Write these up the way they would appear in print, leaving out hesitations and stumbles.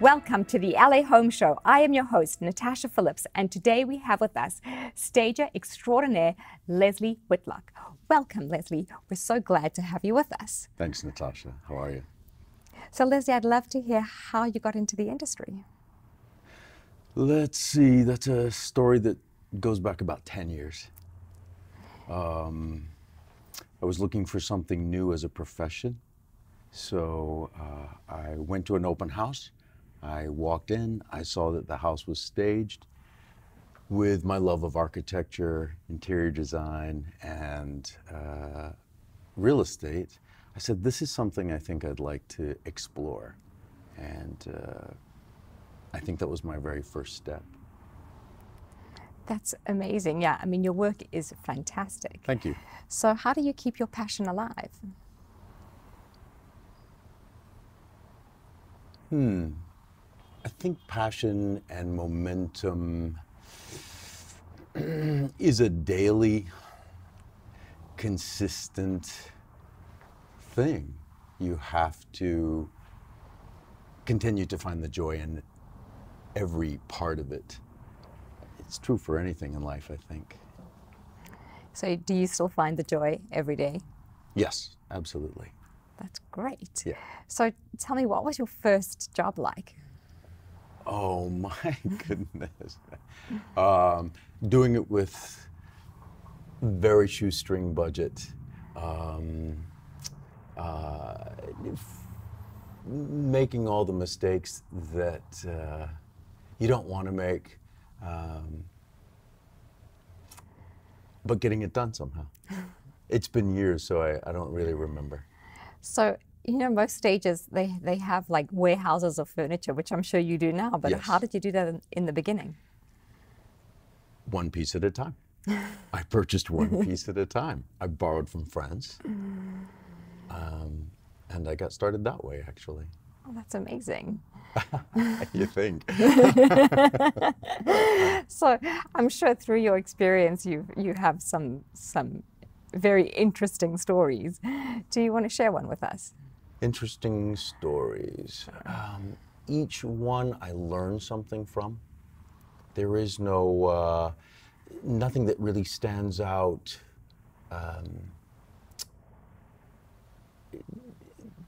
Welcome to the LA Home Show. I am your host, Natasha Phillips, and today we have with us stager extraordinaire, Leslie Whitlock. Welcome, Leslie. We're so glad to have you with us. Thanks, Natasha. How are you? So, Leslie, I'd love to hear how you got into the industry. Let's see. That's a story that goes back about 10 years. I was looking for something new as a profession. So I went to an open house. I walked in, I saw that the house was staged. With my love of architecture, interior design, and real estate, I said, this is something I think I'd like to explore. And I think that was my very first step. That's amazing. Yeah, I mean, your work is fantastic. Thank you. So how do you keep your passion alive? I think passion and momentum is a daily, consistent thing. You have to continue to find the joy in every part of it. It's true for anything in life, I think. So do you still find the joy every day? Yes, absolutely. That's great. Yeah. So tell me, what was your first job like? Oh my goodness. Doing it with very shoestring budget. Making all the mistakes that you don't want to make, but getting it done somehow. It's been years, so I don't really remember. So, you know, most stages, they have like warehouses of furniture, which I'm sure you do now, but Yes. How did you do that in the beginning? One piece at a time. I purchased one piece at a time. I borrowed from friends, and I got started that way, actually. Oh, that's amazing. You think? So I'm sure through your experience, you have some very interesting stories. Do you want to share one with us? Interesting stories. Each one I learn something from. There is no, nothing that really stands out.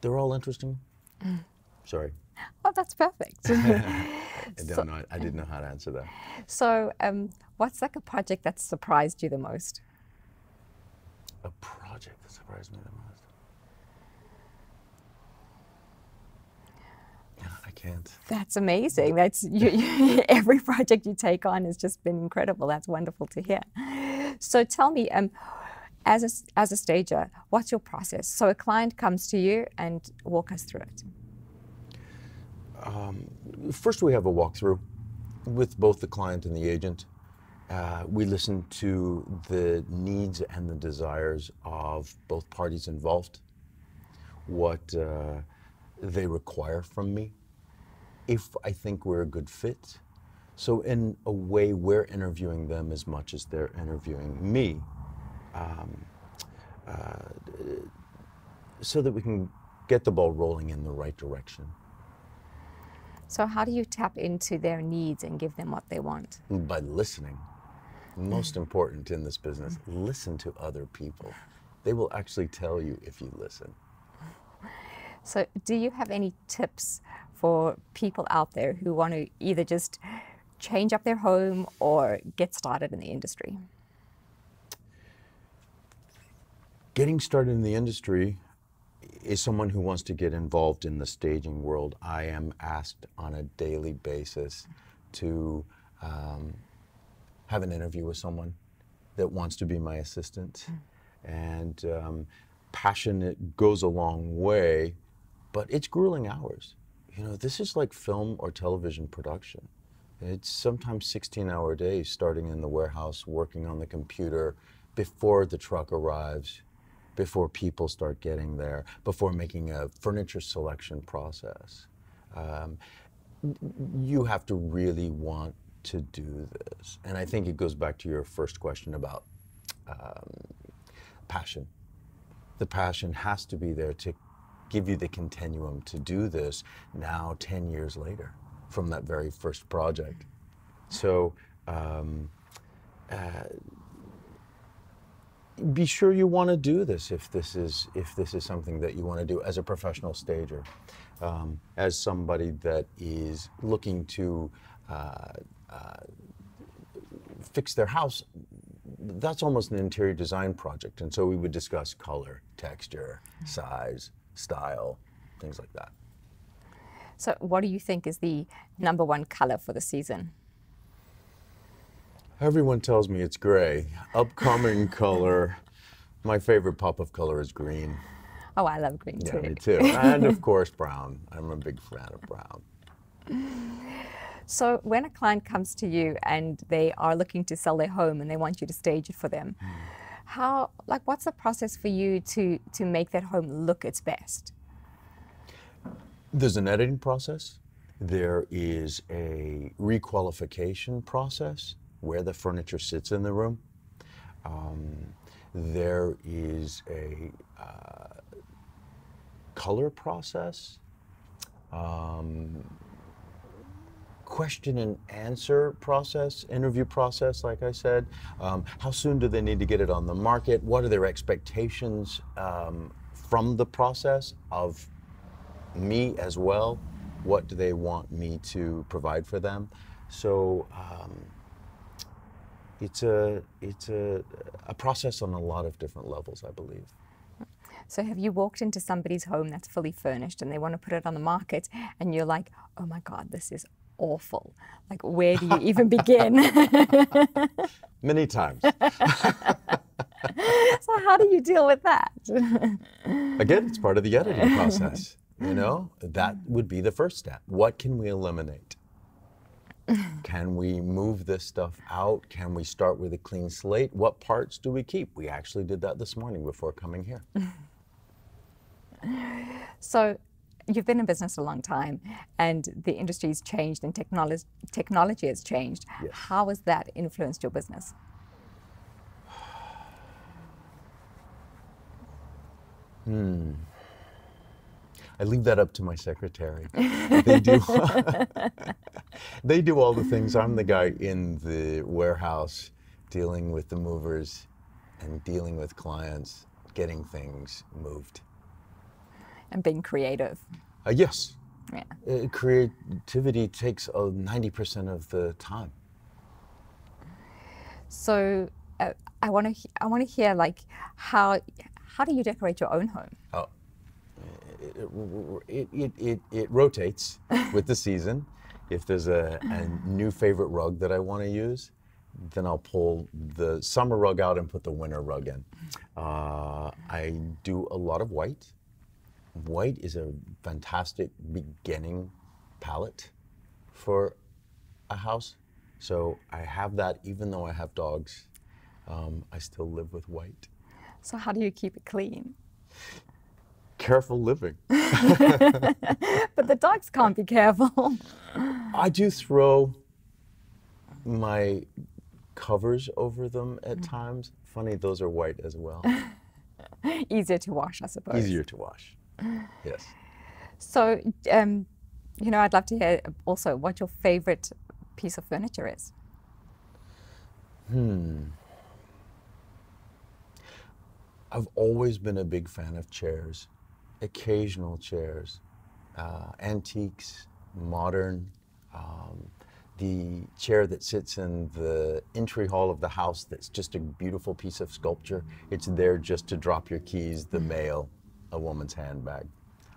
They're all interesting. Sorry. Oh, that's perfect. I didn't know how to answer that. So what's like a project that surprised you the most? A project that surprised me the most. Yeah, I can't. That's amazing. That's every project you take on has just been incredible. That's wonderful to hear. So tell me, as a stager, what's your process? So a client comes to you and walk us through it. First, we have a walkthrough with both the client and the agent. We listen to the needs and the desires of both parties involved, what they require from me, if I think we're a good fit. So in a way, we're interviewing them as much as they're interviewing me, so that we can get the ball rolling in the right direction. So how do you tap into their needs and give them what they want? By listening. Most important in this business, listen to other people. They will actually tell you if you listen. So do you have any tips for people out there who want to either just change up their home or get started in the industry? Getting started in the industry is someone who wants to get involved in the staging world. I am asked on a daily basis to have an interview with someone that wants to be my assistant. And passion, it goes a long way, but it's grueling hours. You know, this is like film or television production. It's sometimes 16-hour days, starting in the warehouse, working on the computer before the truck arrives, before people start getting there, before making a furniture selection process. You have to really want to do this. And I think it goes back to your first question about passion. The passion has to be there to give you the continuum to do this now 10 years later. from that very first project. So be sure you want to do this if this is something that you want to do as a professional stager, as somebody that is looking to fix their house. That's almost an interior design project, and so we would discuss color, texture, size, style, things like that. So what do you think is the #1 color for the season? Everyone tells me it's gray. Upcoming color, my favorite pop of color is green. Oh, I love green too. Yeah, me too. And of course, brown. I'm a big fan of brown. So when a client comes to you and they are looking to sell their home and they want you to stage it for them, what's the process for you to make that home look its best? There's an editing process. There is a requalification process where the furniture sits in the room. There is a color process. Question and answer process, interview process, like I said. How soon do they need to get it on the market? What are their expectations from the process of me as well? What do they want me to provide for them? So it's a process on a lot of different levels, I believe. So have you walked into somebody's home that's fully furnished and they want to put it on the market and you're like, oh my God, this is awful. Like, where do you even begin? Many times. So how do you deal with that? Again, it's part of the editing process. You know, that would be the first step. What can we eliminate? Can we move this stuff out? Can we start with a clean slate? What parts do we keep? We actually did that this morning before coming here. So you've been in business a long time and the industry's changed and technology has changed. Yes. How has that influenced your business? I leave that up to my secretary. They do, they do all the things. I'm the guy in the warehouse dealing with the movers and dealing with clients, getting things moved. And being creative. Yes. Yeah. Creativity takes 90% of the time. So I want to hear, like, how do you decorate your own home? Oh, it rotates with the season. If there's a new favorite rug that I want to use, then I'll pull the summer rug out and put the winter rug in. I do a lot of white. White is a fantastic beginning palette for a house. So I have that even though I have dogs. I still live with white. So how do you keep it clean? Careful living. But the dogs can't be careful. I do throw my covers over them at times. Funny, those are white as well. Easier to wash, I suppose. Easier to wash. Yes. So, you know, I'd love to hear also what your favorite piece of furniture is. I've always been a big fan of chairs, occasional chairs, antiques, modern. The chair that sits in the entry hall of the house that's just a beautiful piece of sculpture. It's there just to drop your keys, the mail, a woman's handbag.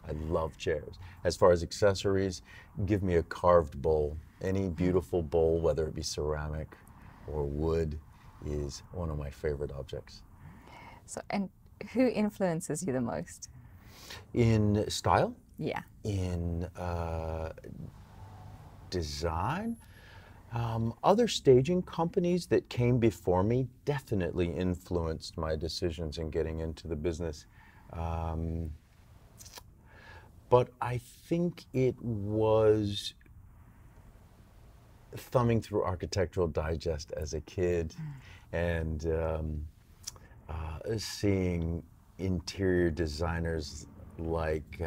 I love chairs. As far as accessories, give me a carved bowl. Any beautiful bowl, whether it be ceramic or wood, is one of my favorite objects. So, and who influences you the most? In style? Yeah. In design? Other staging companies that came before me definitely influenced my decisions in getting into the business. But I think it was thumbing through Architectural Digest as a kid and seeing interior designers like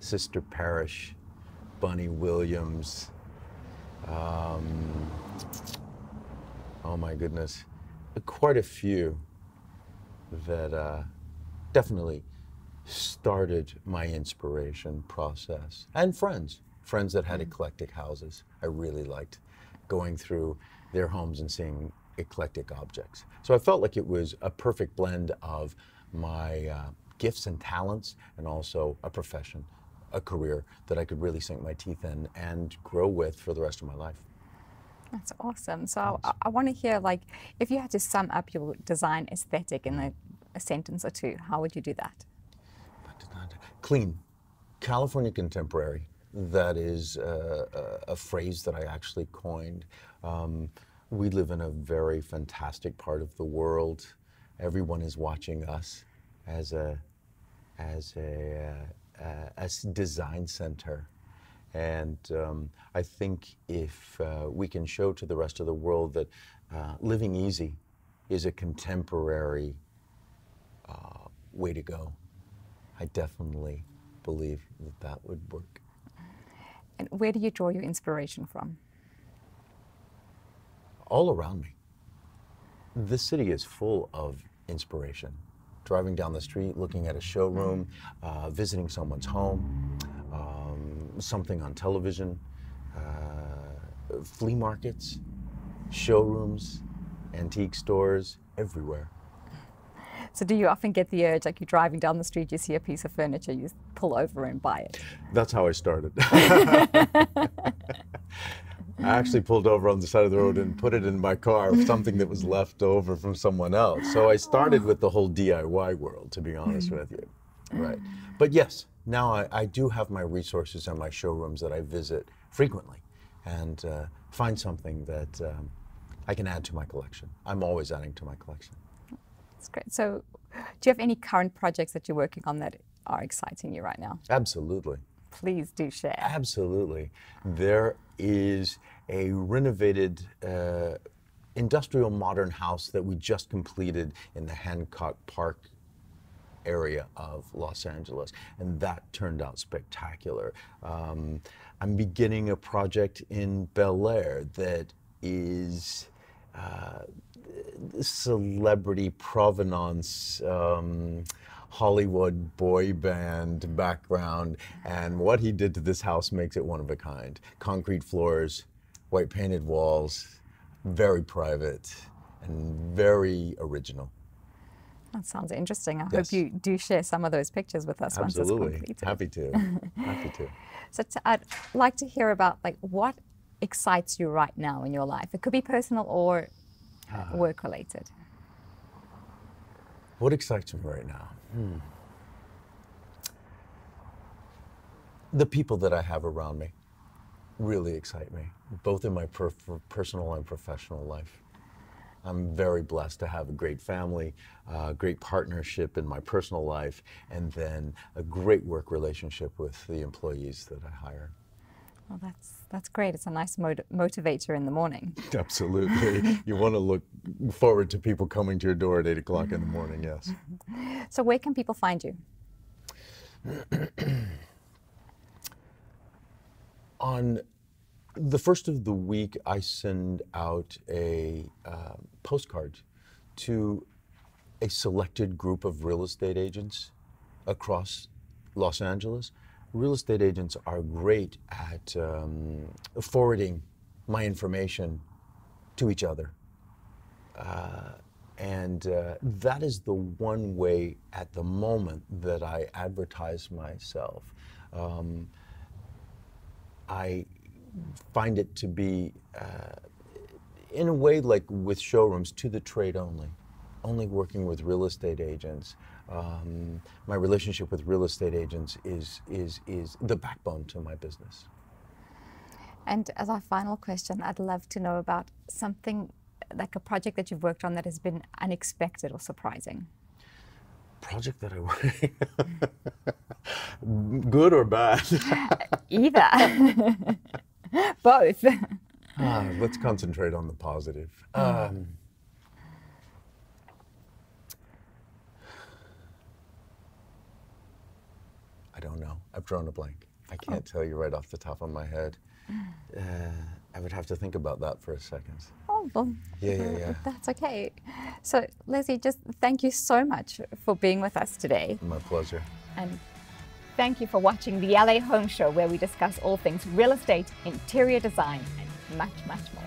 Sister Parrish, Bunny Williams, Oh my goodness, quite a few that definitely started my inspiration process. And friends that had eclectic houses. I really liked going through their homes and seeing eclectic objects. So I felt like it was a perfect blend of my gifts and talents, and also a profession, a career that I could really sink my teeth in and grow with for the rest of my life. That's awesome. So I want to hear, like, if you had to sum up your design aesthetic in a sentence or two, how would you do that? Clean, California contemporary. That is a phrase that I actually coined. We live in a very fantastic part of the world. Everyone is watching us as a design center. And I think if we can show to the rest of the world that living easy is a contemporary way to go, I definitely believe that that would work. And where do you draw your inspiration from? All around me. This city is full of inspiration. Driving down the street, looking at a showroom, visiting someone's home, something on television, flea markets, showrooms, antique stores, everywhere. So do you often get the urge, like you're driving down the street, you see a piece of furniture, you pull over and buy it? That's how I started. I actually pulled over on the side of the road and put it in my car, something that was left over from someone else. So I started with the whole DIY world, to be honest with you. Right. But yes, now I do have my resources and my showrooms that I visit frequently, and find something that I can add to my collection. I'm always adding to my collection. That's great. So do you have any current projects that you're working on that are exciting you right now? Absolutely. Please do share. Absolutely. There is a renovated industrial modern house that we just completed in the Hancock Park area of Los Angeles, and that turned out spectacular. I'm beginning a project in Bel Air that is celebrity provenance, Hollywood boy band background, and what he did to this house makes it one of a kind. Concrete floors, white painted walls, very private and very original. That sounds interesting. I Yes. hope you do share some of those pictures with us once it's Absolutely. completed. Happy to. Happy to. So I'd like to hear about, like, what excites you right now in your life. It could be personal or work related. What excites me right now? The people that I have around me really excite me, both in my personal and professional life. I'm very blessed to have a great family, great partnership in my personal life, and then a great work relationship with the employees that I hire. Well, that's great. It's a nice motivator in the morning. Absolutely. You want to look forward to people coming to your door at 8 o'clock in the morning, yes. So where can people find you? On the first of the week, I send out a postcard to a selected group of real estate agents across Los Angeles. Real estate agents are great at forwarding my information to each other. And that is the one way at the moment that I advertise myself. I find it to be, in a way, like with showrooms, to the trade only working with real estate agents. My relationship with real estate agents is the backbone to my business. And as our final question, I'd love to know about something, like a project that you've worked on that has been unexpected or surprising. Project that I work good or bad? Either. Both. Let's concentrate on the positive. I don't know. I've drawn a blank. I can't tell you right off the top of my head. I would have to think about that for a second. Oh, well, Yeah. that's okay. So, Leslie, just thank you so much for being with us today. My pleasure. And thank you for watching the LA Home Show, where we discuss all things real estate, interior design, and much, much more.